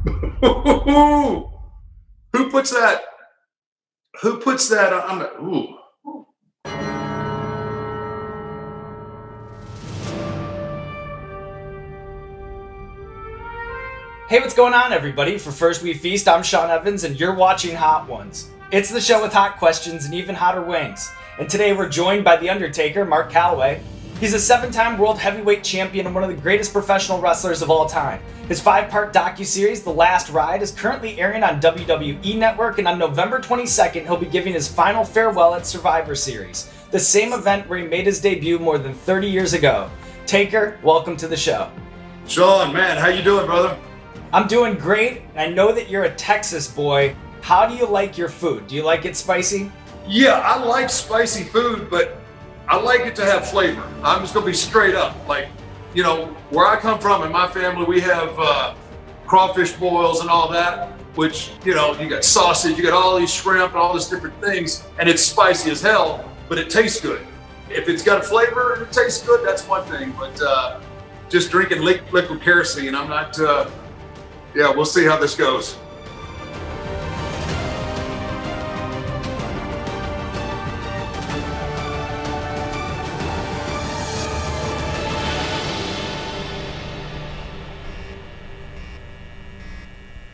Who puts that? Who puts that on the? Ooh. Hey, what's going on, everybody? For First We Feast, I'm Sean Evans, and you're watching Hot Ones. It's the show with hot questions and even hotter wings. And today we're joined by The Undertaker, Mark Calaway. He's a 7-time world heavyweight champion and one of the greatest professional wrestlers of all time. His 5-part docuseries, The Last Ride, is currently airing on WWE Network, and on November 22nd, he'll be giving his final farewell at Survivor Series, the same event where he made his debut more than 30 years ago. Taker, welcome to the show. Sean, man, how you doing, brother? I'm doing great, and I know that you're a Texas boy. How do you like your food? Do you like it spicy? Yeah, I like spicy food, but I like it to have flavor. I'm just gonna be straight up. Like, you know, where I come from in my family, we have crawfish boils and all that, which, you know, you got sausage, you got all these shrimp and all these different things, and it's spicy as hell, but it tastes good. If it's got a flavor and it tastes good, that's one thing, but just drinking liquid kerosene, I'm not, yeah, we'll see how this goes.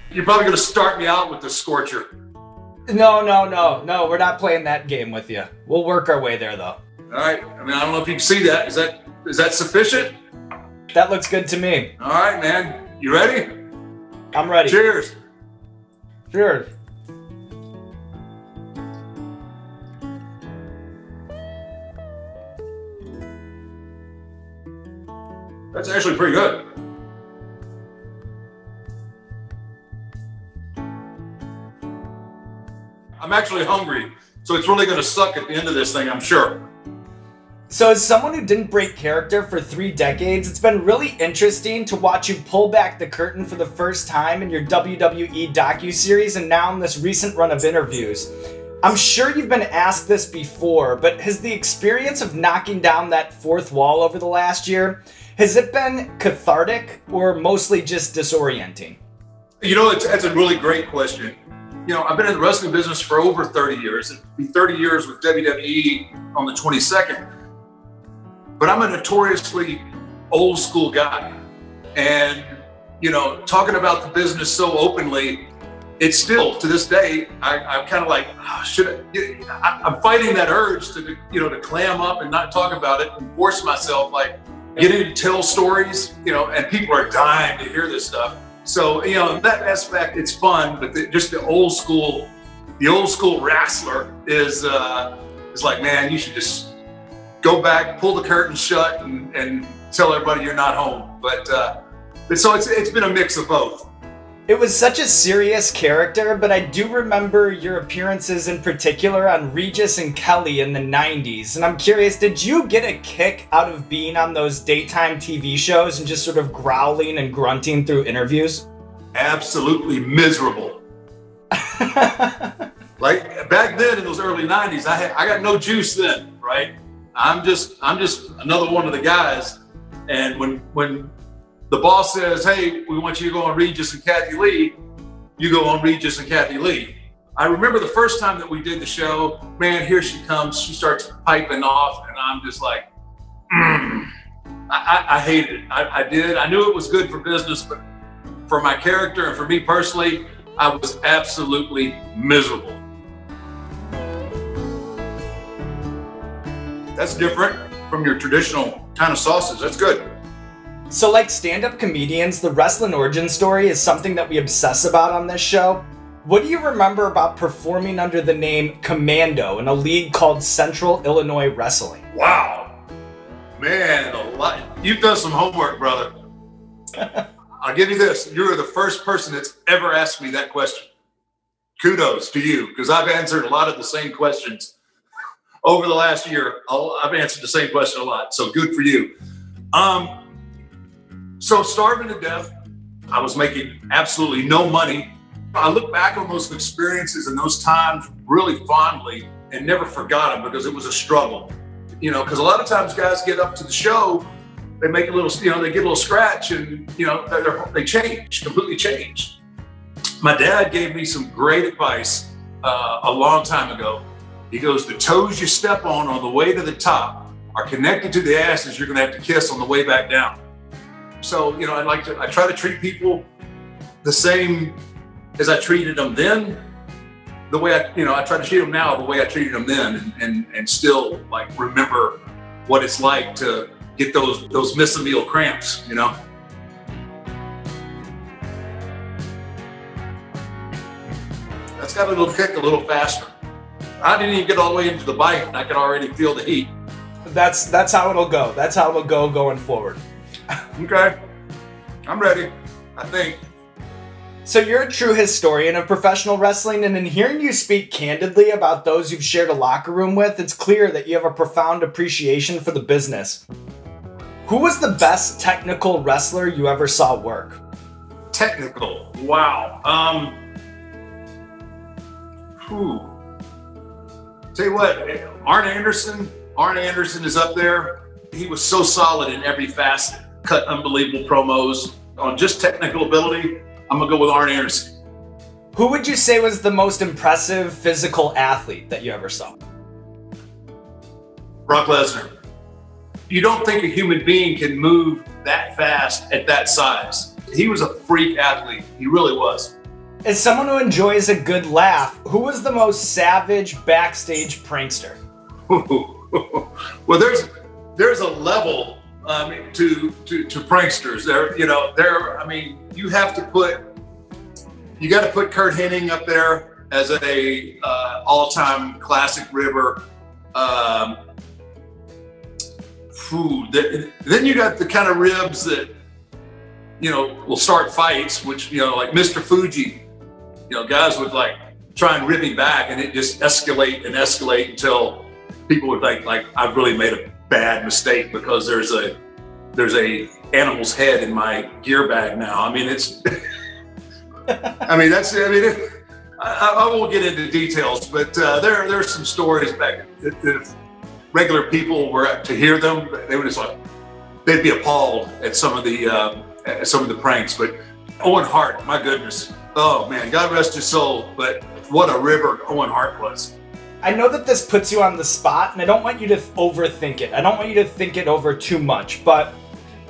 You're probably going to start me out with the scorcher. No, we're not playing that game with you. We'll work our way there, though. All right. I mean, I don't know if you can see that. Is that sufficient? That looks good to me. All right, man. You ready? I'm ready. Cheers. Cheers. That's actually pretty good. I'm actually hungry, so it's really going to suck at the end of this thing, I'm sure. So as someone who didn't break character for 3 decades, it's been really interesting to watch you pull back the curtain for the first time in your WWE docuseries and now in this recent run of interviews. I'm sure you've been asked this before, but has the experience of knocking down that 4th wall over the last year, has it been cathartic or mostly just disorienting? You know, that's a really great question. You know, I've been in the wrestling business for over 30 years. It'll be 30 years with WWE on the 22nd. But I'm a notoriously old school guy. And, you know, talking about the business so openly, it's still, to this day, I'm kind of like, I'm fighting that urge to, you know, to clam up and not talk about it and force myself, like, getting to tell stories, you know, and people are dying to hear this stuff. So, you know, in that aspect, it's fun, but just the old school wrestler is like, man, you should just go back, pull the curtain shut, and tell everybody you're not home. But so it's been a mix of both. It was such a serious character, but I do remember your appearances in particular on Regis and Kelly in the 90s. And I'm curious, did you get a kick out of being on those daytime TV shows and just sort of growling and grunting through interviews? Absolutely miserable. Like back then in those early 90s, I got no juice then, right? I'm just another one of the guys. And when the boss says, hey, we want you to go on Regis and Kathy Lee, you go on Regis and Kathy Lee. I remember the first time that we did the show, man, here she comes. She starts piping off, and I'm just like, I hated it. I did. I knew it was good for business, but for my character and for me personally, I was absolutely miserable. That's different from your traditional kind of sausage. That's good. So like stand-up comedians, the wrestling origin story is something that we obsess about on this show. What do you remember about performing under the name Commando in a league called Central Illinois Wrestling? Wow. Man, a lot. You've done some homework, brother. I'll give you this. You're the first person that's ever asked me that question. Kudos to you, because I've answered a lot of the same questions over the last year. I've answered the same question a lot, so good for you. So starving to death, I was making absolutely no money. I look back on those experiences and those times really fondly and never forgot them because it was a struggle. You know, because a lot of times guys get up to the show, they make a little, you know, they get a little scratch and, you know, they change, completely change. My dad gave me some great advice a long time ago. He goes, the toes you step on the way to the top are connected to the asses you're going to have to kiss on the way back down. So, you know, I try to treat people the same as I treated them then. The way I try to treat them now the way I treated them then, and still like remember what it's like to get those miss a meal cramps, you know. That's got a little kick a little faster. I didn't even get all the way into the bike and I could already feel the heat. That's how it'll go. That's how it'll go going forward. Okay, I'm ready, I think. So you're a true historian of professional wrestling, and in hearing you speak candidly about those you've shared a locker room with, it's clear that you have a profound appreciation for the business. Who was the best technical wrestler you ever saw work? Technical, wow. Tell you what, Arn Anderson is up there. He was so solid in every facet, cut unbelievable promos. On just technical ability, I'm gonna go with Arn Anderson. Who would you say was the most impressive physical athlete that you ever saw? Brock Lesnar. You don't think a human being can move that fast at that size. He was a freak athlete, he really was. As someone who enjoys a good laugh, who was the most savage backstage prankster? Well, there's a level to pranksters. You got to put Kurt Hennig up there as a all-time classic ribber. Then you got the kind of ribs that will start fights, which like Mr. Fuji. Guys would like try and rib him back, and it just escalate until people would think like I've really made a bad mistake because there's a animal's head in my gear bag now. I mean, I won't get into details, but there's some stories back that if regular people were to hear them, they would just they'd be appalled at some of the pranks. But Owen Hart, my goodness. Oh man, God rest his soul, but what a ribber Owen Hart was. I know that this puts you on the spot, and I don't want you to overthink it. I don't want you to think it over too much, but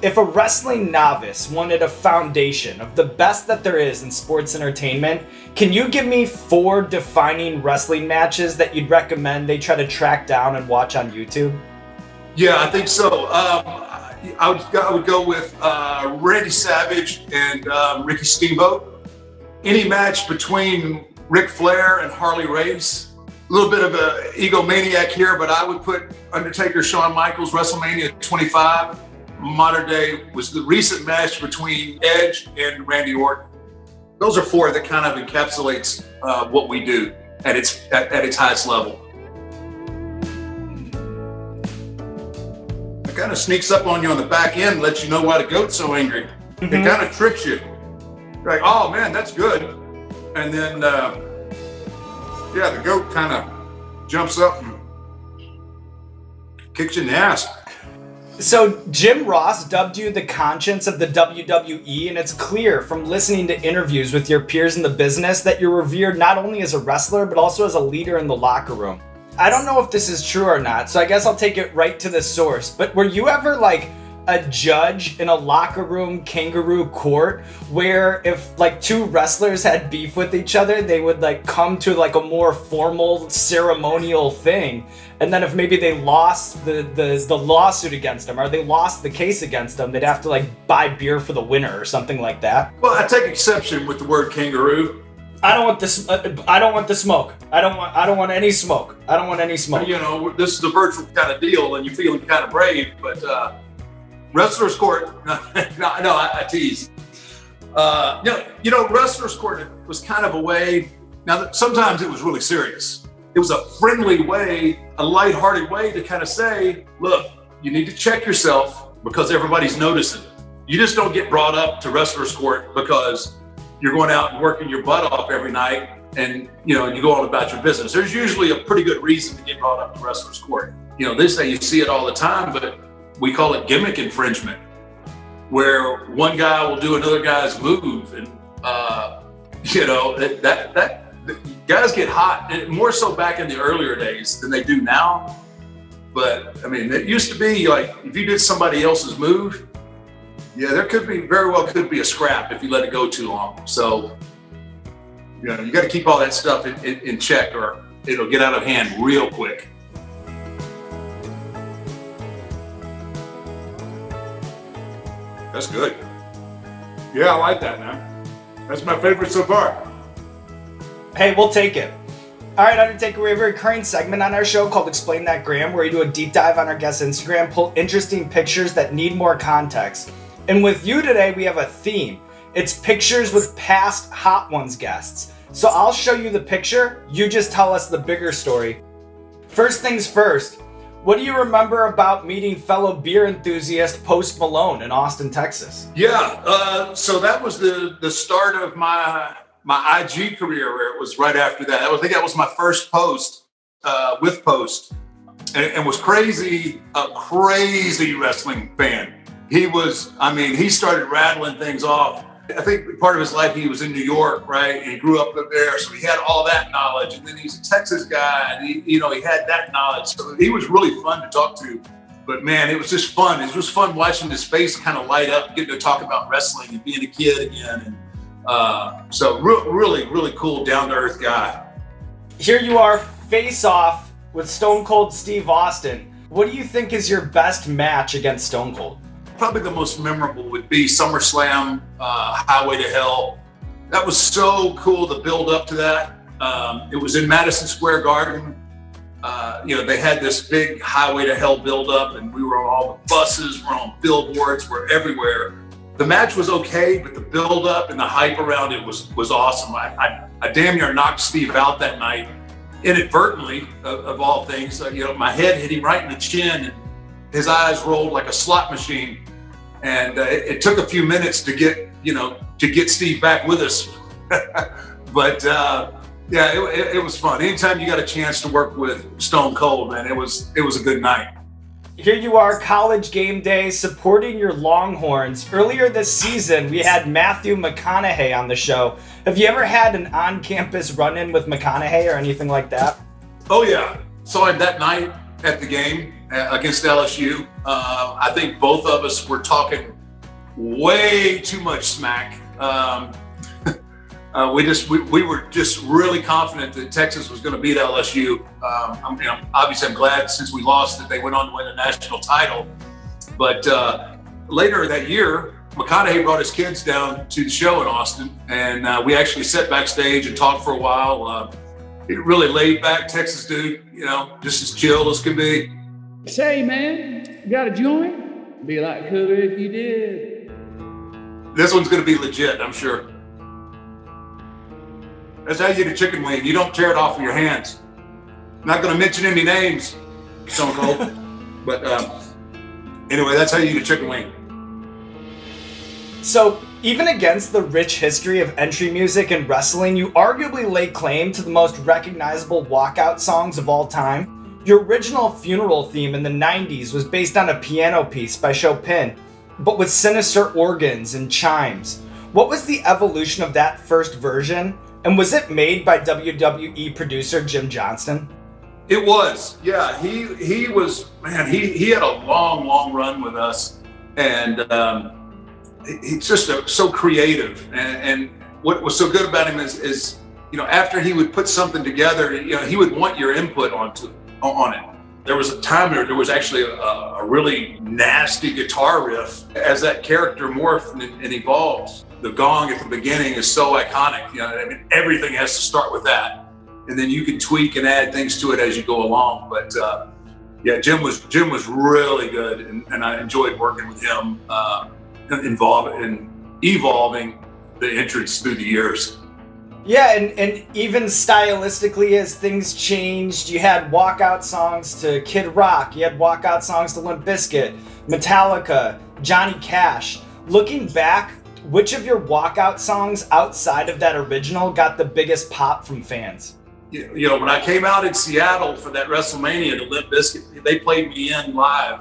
if a wrestling novice wanted a foundation of the best that there is in sports entertainment, can you give me 4 defining wrestling matches that you'd recommend they try to track down and watch on YouTube? Yeah, I think so. I would go with Randy Savage and Ricky Steamboat. Any match between Ric Flair and Harley Race. A little bit of an egomaniac here, but I would put Undertaker, Shawn Michaels, WrestleMania 25. Modern day was the recent match between Edge and Randy Orton. Those are 4 that kind of encapsulates what we do at its highest level. It kind of sneaks up on you on the back end, lets you know why the goat's so angry. It kind of tricks you. You're like, oh man, that's good. And then, the goat kind of jumps up and kicks you in the ass. So Jim Ross dubbed you the conscience of the WWE, and it's clear from listening to interviews with your peers in the business that you're revered not only as a wrestler, but also as a leader in the locker room. I don't know if this is true or not, so I guess I'll take it right to the source, but were you ever like a judge in a locker room kangaroo court where if like 2 wrestlers had beef with each other, they would like come to like a more formal ceremonial thing, and then if maybe they lost the lawsuit against them or they lost the case against them, they'd have to like buy beer for the winner or something like that? Well, I take exception with the word kangaroo. I don't want this. I don't want the smoke. I don't want any smoke. I don't want any smoke. This is a virtual kind of deal, and you're feeling kind of brave, but wrestler's court. No, I tease. Wrestler's court was kind of a way. Now, sometimes it was really serious. It was a friendly way, a lighthearted way to kind of say, look, you need to check yourself because everybody's noticing. You just don't get brought up to wrestler's court because you're going out and working your butt off every night and you go on about your business. There's usually a pretty good reason to get brought up to wrestler's court. This day you see it all the time, but we call it gimmick infringement, where one guy will do another guy's move and You know, that guys get hot, and more so back in the earlier days than they do now. But I mean, it used to be like if you did somebody else's move, yeah, there very well could be a scrap if you let it go too long. So, you know, you got to keep all that stuff in check, or it'll get out of hand real quick. That's good. Yeah, I like that, man. That's my favorite so far. Hey, we'll take it. All right, Undertaker, we have a recurring segment on our show called Explain That Gram, where we do a deep dive on our guest's Instagram, pull interesting pictures that need more context. And with you today, we have a theme. It's pictures with past Hot Ones guests. So I'll show you the picture, you just tell us the bigger story. First things first, what do you remember about meeting fellow beer enthusiast Post Malone in Austin, Texas? Yeah, so that was the start of my IG career, where it was right after that. I think that was my first post with Post, and was crazy, a crazy wrestling fan. He started rattling things off. I think part of his life he was in New York, right? And he grew up there, so he had all that knowledge. And then he's a Texas guy, and he had that knowledge. So he was really fun to talk to. But man, it was just fun. It was fun watching his face kind of light up, getting to talk about wrestling and being a kid again. And so really, really cool, down to earth guy. Here you are, face off with Stone Cold Steve Austin. What do you think is your best match against Stone Cold? Probably the most memorable would be SummerSlam, Highway to Hell. That was so cool to build up to that. It was in Madison Square Garden. They had this big Highway to Hell build up, and we were on all the buses, we're on billboards, we're everywhere. The match was okay, but the build up and the hype around it was awesome. I damn near knocked Steve out that night, inadvertently, of all things. My head hit him right in the chin, and his eyes rolled like a slot machine. And it took a few minutes to get Steve back with us. But it was fun. Anytime you got a chance to work with Stone Cold, man, it was a good night. Here you are, College Game Day, supporting your Longhorns. Earlier this season, we had Matthew McConaughey on the show. Have you ever had an on-campus run-in with McConaughey or anything like that? Oh yeah, saw him that night at the game against LSU. I think both of us were talking way too much smack. We were just really confident that Texas was going to beat LSU. Obviously, I'm glad since we lost that they went on to win a national title. But later that year, McConaughey brought his kids down to the show in Austin, and we actually sat backstage and talked for a while. Really laid back Texas dude, just as chill as can be. Say, man, got a joint? Be like cooler if you did. This one's going to be legit, I'm sure. That's how you get a chicken wing. You don't tear it off with your hands. I'm not going to mention any names, Stone Cold. But anyway, that's how you get a chicken wing. So, even against the rich history of entry music and wrestling, you arguably lay claim to the most recognizable walkout songs of all time. Your original funeral theme in the 90s was based on a piano piece by Chopin, but with sinister organs and chimes. What was the evolution of that first version? And was it made by WWE producer Jim Johnston? It was, yeah. He was, man, he had a long run with us. And he's just so creative. And what was so good about him is, after he would put something together, he would want your input on it. There was a time there was actually a really nasty guitar riff as that character morphed and evolved. The gong at the beginning is so iconic. Everything has to start with that, and then you can tweak and add things to it as you go along. But Jim was really good, and I enjoyed working with him, evolving the entrance through the years. Yeah, and even stylistically, as things changed, you had walkout songs to Kid Rock, you had walkout songs to Limp Bizkit, Metallica, Johnny Cash. Looking back, which of your walkout songs outside of that original got the biggest pop from fans? When I came out in Seattle for that WrestleMania to Limp Bizkit, they played me in live.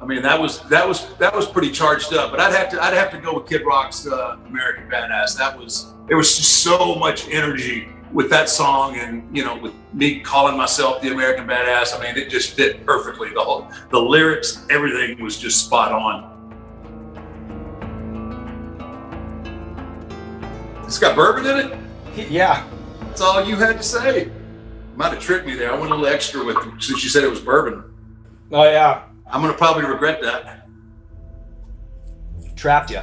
I mean, that was pretty charged up. But I'd have to go with Kid Rock's American Badass. There was just so much energy with that song, and with me calling myself the American Badass. I mean, it just fit perfectly. The lyrics, everything was just spot on. It's got bourbon in it? Yeah. That's all you had to say. Might have tricked me there. I went a little extra with it since you said it was bourbon. Oh, yeah. I'm going to probably regret that. Trapped you.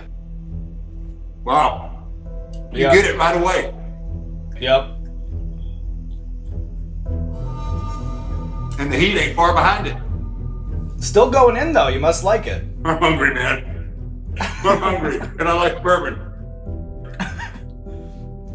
Wow. You get it right away. Yep. And the heat ain't far behind it. Still going in, though. You must like it. I'm hungry, man. I'm hungry, and I like bourbon.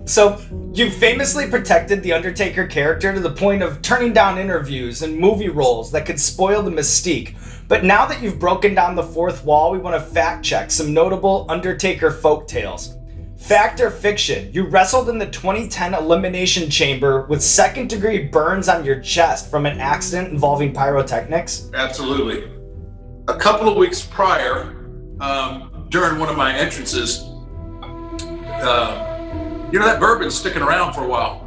So, you famously protected the Undertaker character to the point of turning down interviews and movie roles that could spoil the mystique. But now that you've broken down the fourth wall, we want to fact check some notable Undertaker folktales. Fact or fiction, you wrestled in the 2010 Elimination Chamber with second-degree burns on your chest from an accident involving pyrotechnics? Absolutely. A couple of weeks prior, during one of my entrances, that bourbon's sticking around for a while.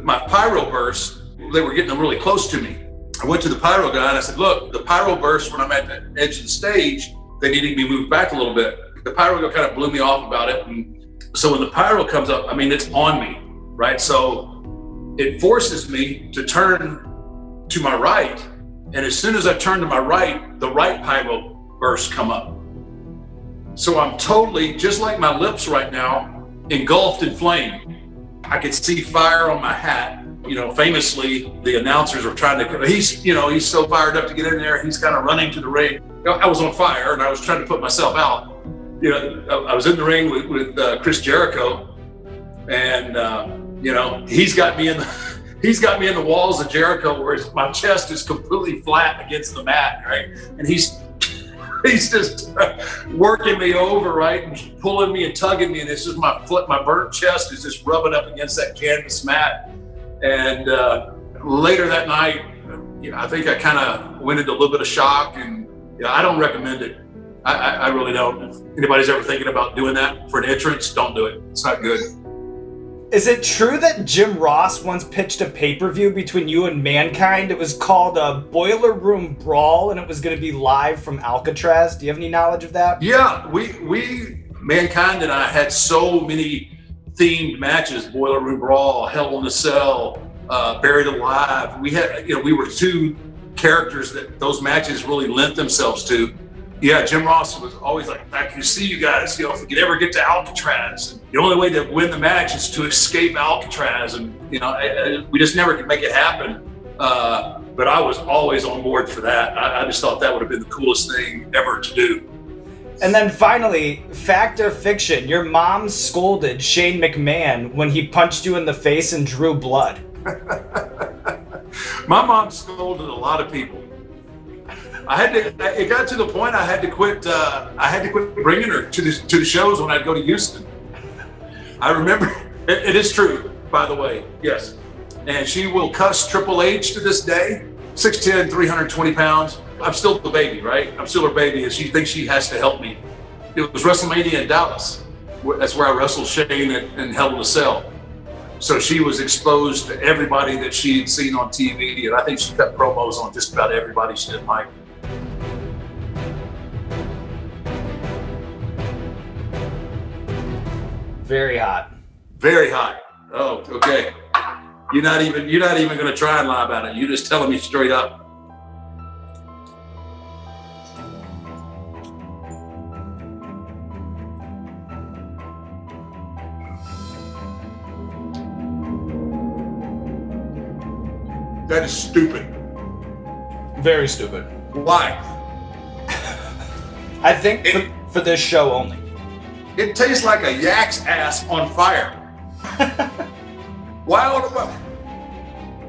My pyro burst, they were getting really close to me. I went to the pyro guy and I said, look, the pyro burst when I'm at the edge of the stage, they needed to be moved back a little bit. The pyro guy kind of blew me off about it. And so when the pyro comes up, I mean, it's on me, right? So it forces me to turn to my right. And as soon as I turn to my right, the right pyro bursts come up. So I'm totally, just like my lips right now, engulfed in flame. I could see fire on my hat. Famously, the announcers were trying to, he's so fired up to get in there. He's kind of running to the ring. I was on fire and I was trying to put myself out. I was in the ring with Chris Jericho, and he's got me in the walls of Jericho, where my chest is completely flat against the mat, right? And he's just working me over, right, and pulling me and tugging me, and it's just my burnt chest is just rubbing up against that canvas mat. And later that night, I think I kind of went into a little bit of shock, and I don't recommend it. I really don't. If anybody's ever thinking about doing that for an entrance, don't do it. It's not good. Is it true that Jim Ross once pitched a pay-per-view between you and Mankind? It was called a Boiler Room Brawl, and it was going to be live from Alcatraz. Do you have any knowledge of that? Yeah, we Mankind and I had so many themed matches: Boiler Room Brawl, Hell in a Cell, Buried Alive. We had, we were two characters that those matches really lent themselves to. Yeah, Jim Ross was always like, I can see you guys, if we could ever get to Alcatraz, the only way to win the match is to escape Alcatraz. And, we just never could make it happen. But I was always on board for that. I just thought that would have been the coolest thing ever to do. And then finally, fact or fiction, your mom scolded Shane McMahon when he punched you in the face and drew blood. My mom scolded a lot of people. It got to the point I had to quit bringing her to the shows when I'd go to Houston. I remember, it is true, by the way, yes. And she will cuss Triple H to this day, 6'10", 320 pounds. I'm still the baby, right? I'm still her baby, and she thinks she has to help me. It was WrestleMania in Dallas. That's where I wrestled Shane in Hell in a Cell. So she was exposed to everybody that she had seen on TV, and I think she cut promos on just about everybody she didn't like. Very hot. Very hot. Oh, okay. You're not even going to try and lie about it. You're just telling me straight up. That is stupid. Very stupid. Why? I think for this show only. It tastes like a yak's ass on fire. Why?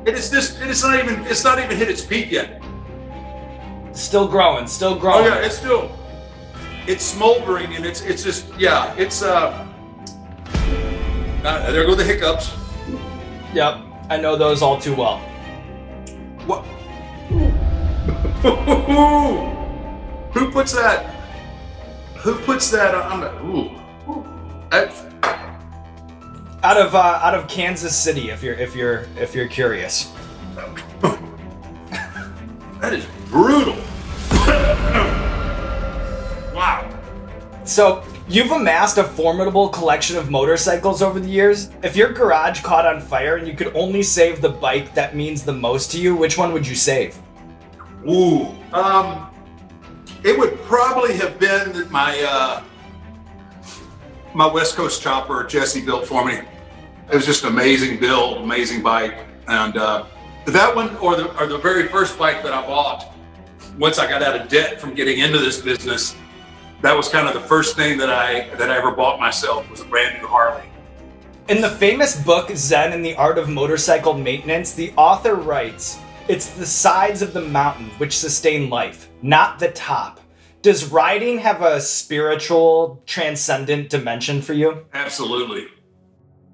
It's not even hit its peak yet. Still growing. Oh yeah, it's smoldering, and it's just, yeah, it's there go the hiccups. Yep, I know those all too well. What? Who puts that? Who puts that on the? Ooh. Out of Kansas City, if you're curious. That is brutal. Wow. So you've amassed a formidable collection of motorcycles over the years. If your garage caught on fire and you could only save the bike that means the most to you, which one would you save? Ooh. It would probably have been my West Coast chopper Jesse built for me. It was just an amazing build, amazing bike. And that one or the very first bike that I bought, once I got out of debt from getting into this business, that was kind of the first thing that I ever bought myself, was a brand new Harley. In the famous book Zen and the Art of Motorcycle Maintenance, the author writes, "It's the sides of the mountain which sustain life, not the top." Does riding have a spiritual, transcendent dimension for you? Absolutely.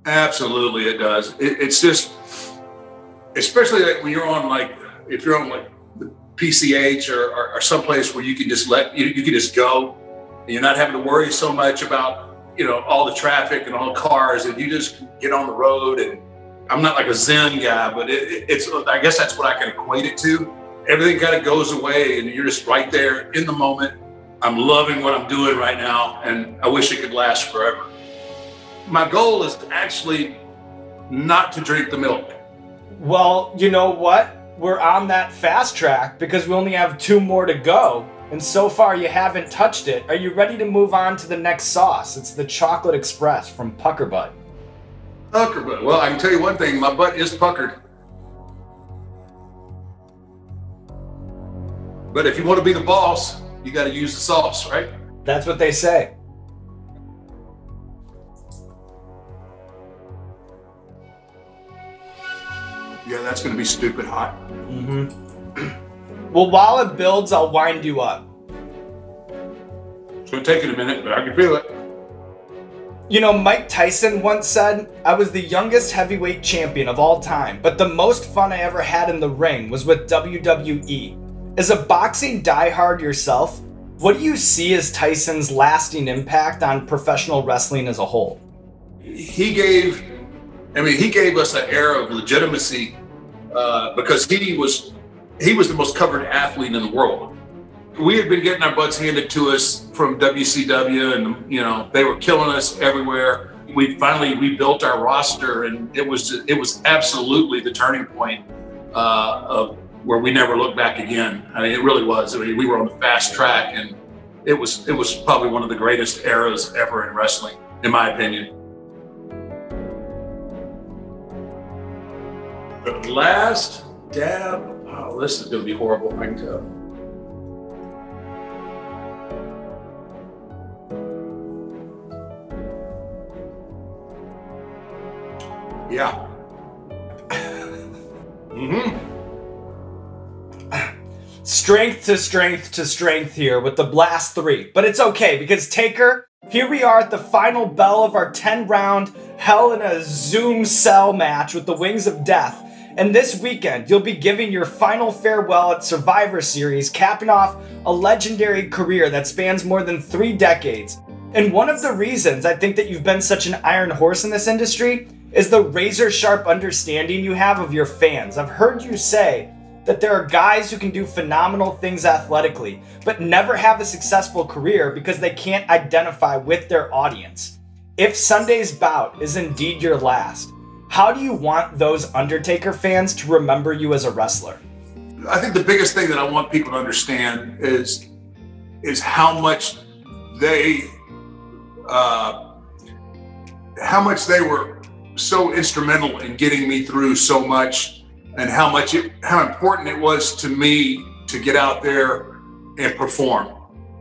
Absolutely it does. It's just, especially like when you're on if you're on the PCH or someplace where you can just you can just go, and you're not having to worry so much about, all the traffic and all the cars, and you just get on the road. And I'm not like a Zen guy, but it's, I guess that's what I can equate it to. Everything kind of goes away and you're just right there in the moment. I'm loving what I'm doing right now, and I wish it could last forever. My goal is actually not to drink the milk. Well, you know what? We're on that fast track because we only have 2 more to go. And so far you haven't touched it. Are you ready to move on to the next sauce? It's the Chocolate Express from Pucker Butt. Pucker Butt. Well, I can tell you one thing, my butt is puckered. But if you want to be the boss, you got to use the sauce, right? That's what they say. Yeah, that's going to be stupid hot. Well, while it builds, I'll wind you up. It's going to take it a minute, but I can feel it. Mike Tyson once said, "I was the youngest heavyweight champion of all time, but the most fun I ever had in the ring was with WWE." As a boxing diehard yourself, what do you see as Tyson's lasting impact on professional wrestling as a whole? He gave us an era of legitimacy because he was the most covered athlete in the world. We had been getting our butts handed to us from WCW, and they were killing us everywhere. We finally rebuilt our roster, and it was absolutely the turning point of where we never looked back again. I mean, it really was. I mean, we were on the fast track, and it was probably one of the greatest eras ever in wrestling, in my opinion. The last dab. Oh, this is going to be horrible. I can tell. Yeah. Strength to strength to strength here with the Blast 3. But it's okay, because Taker, here we are at the final bell of our 10-round Hell in a Zoom Cell match with the Wings of Death. And this weekend, you'll be giving your final farewell at Survivor Series, capping off a legendary career that spans more than 3 decades. And one of the reasons I think that you've been such an iron horse in this industry is the razor-sharp understanding you have of your fans. I've heard you say that there are guys who can do phenomenal things athletically, but never have a successful career because they can't identify with their audience. If Sunday's bout is indeed your last, how do you want those Undertaker fans to remember you as a wrestler? I think the biggest thing that I want people to understand is how much they were so instrumental in getting me through so much, and how important it was to me to get out there and perform.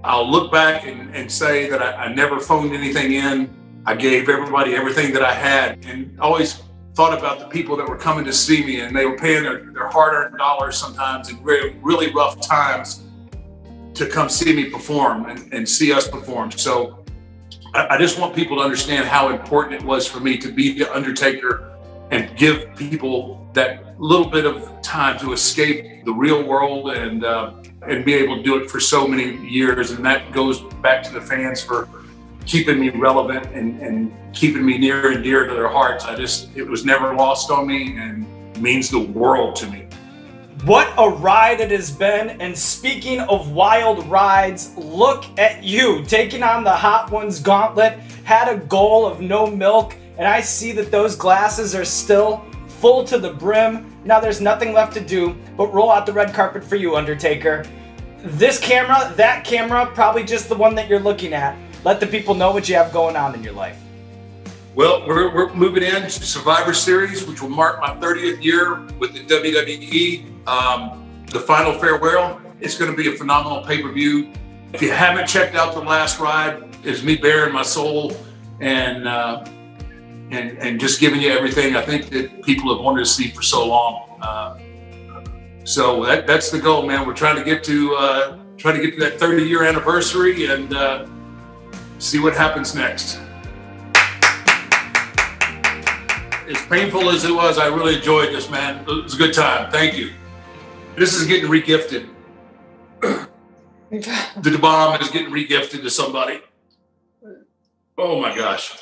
I'll look back and say that I never phoned anything in. I gave everybody everything that I had, and always thought about the people that were coming to see me, and they were paying their hard-earned dollars sometimes in really, really rough times to come see me perform and see us perform. So I just want people to understand how important it was for me to be the Undertaker and give people that little bit of time to escape the real world and be able to do it for so many years. And that goes back to the fans for keeping me relevant and keeping me near and dear to their hearts. It was never lost on me and means the world to me. What a ride it has been. And speaking of wild rides, look at you taking on the Hot Ones gauntlet. Had a goal of no milk, and I see that those glasses are still full to the brim. Now there's nothing left to do but roll out the red carpet for you, Undertaker. This camera, that camera, probably just the one that you're looking at. Let the people know what you have going on in your life. Well, we're moving into Survivor Series, which will mark my 30th year with the WWE. The final farewell. It's going to be a phenomenal pay-per-view. If you haven't checked out the last ride, it's me bearing my soul and just giving you everything I think that people have wanted to see for so long. So that's the goal, man. We're trying to get to that 30-year anniversary and see what happens next. As painful as it was, I really enjoyed this, man. It was a good time. Thank you. This is getting regifted. The bomb is getting regifted to somebody. Oh my gosh.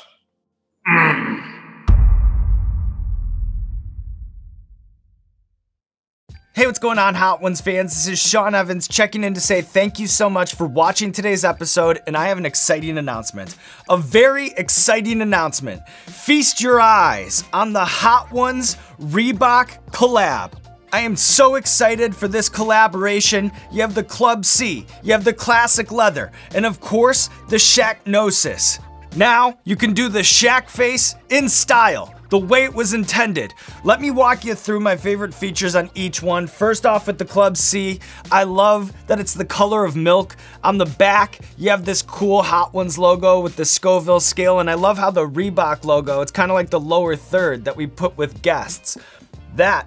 Hey, what's going on, Hot Ones fans? This is Sean Evans checking in to say thank you so much for watching today's episode, and I have an exciting announcement. A very exciting announcement. Feast your eyes on the Hot Ones Reebok collab. I am so excited for this collaboration. You have the Club C, you have the classic leather, and of course, the Shaqnosis. Now, you can do the Shaq face in style, the way it was intended. Let me walk you through my favorite features on each one. First off with the Club C, I love that it's the color of milk. On the back, you have this cool Hot Ones logo with the Scoville scale, and I love how the Reebok logo, it's kind of like the lower third that we put with guests. That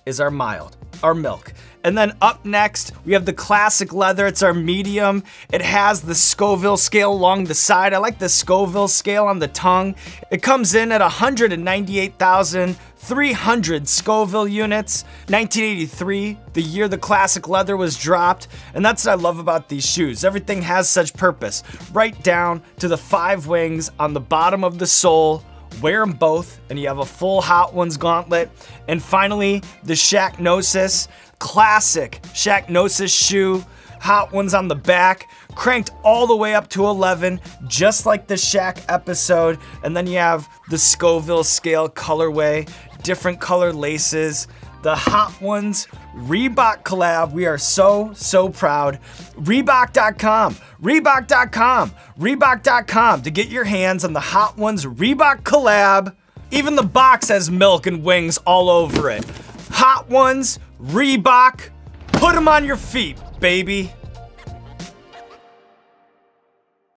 is our mild, our milk. And then up next, we have the classic leather. It's our medium. It has the Scoville scale along the side. I like the Scoville scale on the tongue. It comes in at 198,300 Scoville units. 1983, the year the classic leather was dropped. And that's what I love about these shoes. Everything has such purpose. Right down to the 5 wings on the bottom of the sole. Wear them both, and you have a full Hot Ones gauntlet. And finally, the Shaqnosis, classic Shaqnosis shoe, Hot Ones on the back, cranked all the way up to 11, just like the Shaq episode. And then you have the Scoville scale colorway, different color laces, the Hot Ones Reebok collab. We are so proud. Reebok.com, Reebok.com, Reebok.com to get your hands on the Hot Ones Reebok collab. Even the box has milk and wings all over it. Hot Ones Reebok, put them on your feet, baby.